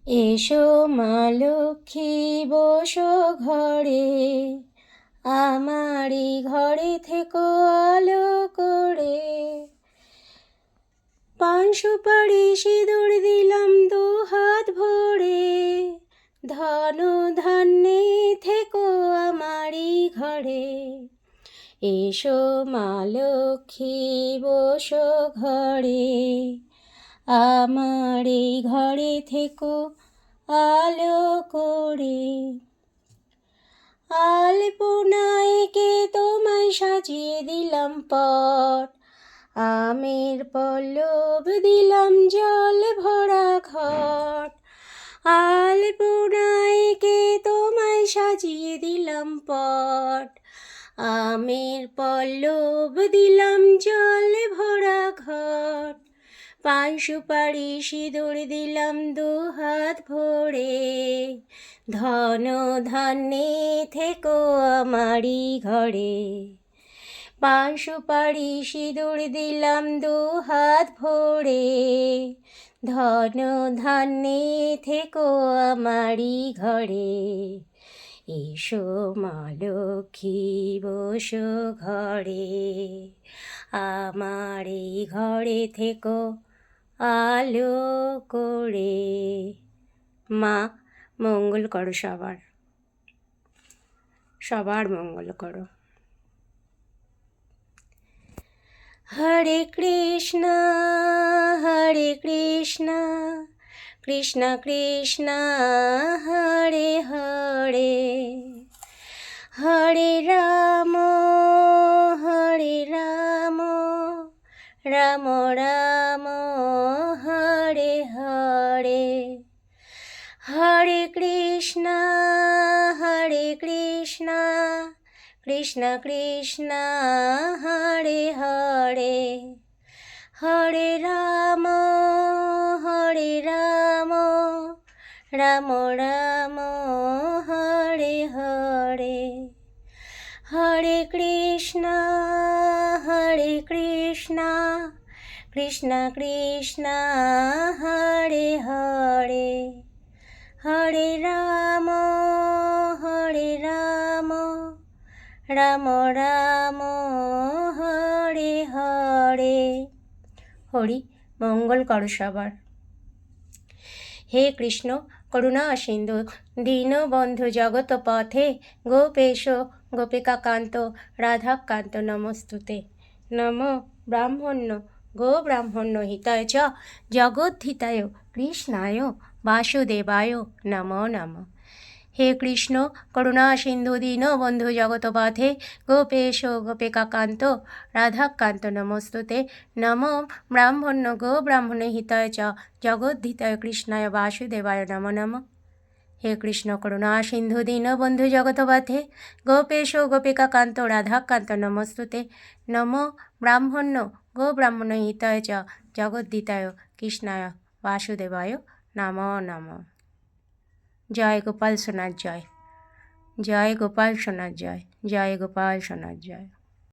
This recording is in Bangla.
এসো মা লক্ষ্মী বসো ঘরে, আমারই ঘরে থেকো আলো করে। পান সুপারি সিঁদুর দিলাম দু হাত ভরে, ধন ধান্যে থেকো আমারই ঘরে। এসো মা লক্ষ্মী বসো ঘরে, আমার এই ঘরে থেকো আলো করে। আলপনায় কে তোমায় সাজিয়ে দিলাম পট, আমের পল্লব দিলাম জল ভরা ঘট। আলপনায় কে তোমায় সাজিয়ে দিলাম পট, আমের পল্লব দিলাম জল ভরা ঘট। পান সুপারি সিঁদুর দিলাম দু হাত ভরে, ধন ধান্যে থেকো আমারই ঘরে। পান সুপারি সিঁদুর দিলাম দু হাত ভরে, ধন ধান্যে থেকো আমারই ঘরে। এসো মা লক্ষ্মী বসো ঘরে, আমার এই ঘরে থেকো আলো করে। মা মঙ্গল করো সবার, সবার মঙ্গল করো। হরে কৃষ্ণ হরে কৃষ্ণ, কৃষ্ণ কৃষ্ণ হরে হরে, হরে রাম রাম রাম হরে হরে। হরে কৃষ্ণ কৃষ্ণ কৃষ্ণ হরে হরে, হরে রাম রাম রাম হরে হরে। হরে কৃষ্ণ কৃষ্ণ কৃষ্ণ হরে হরে, হরে রাম রাম রাম হরে হরে। হরি মঙ্গল করো সবার। হে কৃষ্ণ করুণা সিন্ধু দীনবন্ধু জগৎ পথে, গোপেশ গোপিকাকান্ত রাধাকান্ত নমস্তুতে। নম ব্রাহ্মণ্য গো ব্রাহ্মণ্য হিতায় চ জগদ্ধিতায় কৃষ্ণায় বাসুদেবায় নমো নমঃ। হে কৃষ্ণ করুণা সিন্ধু দীনবন্ধু জগৎপথে, গোপেশ গোপিকাকান্ত রাধাকান্ত নমস্তুতে। নম ব্রাহ্মণ্য গো ব্রাহ্মণ হিতায় চ জগদ্ধিতায় কৃষ্ণায় বাসুদেবায় নমো নমঃ। হে কৃষ্ণ করুণা সিন্ধু দীনবন্ধু জগৎপথে, গোপেশ গোপিকাকান্ত রাধাকান্ত নমস্তুতে। নম ব্রাহ্মণ্য গো ব্রাহ্মণ হিতায় চ জগদ্ধিতায় কৃষ্ণায় বাসুদেবায় নমো নমঃ। জয় গোপাল সোনার জয়, জয় গোপাল সোনার জয়, জয় গোপাল সোনার জয়।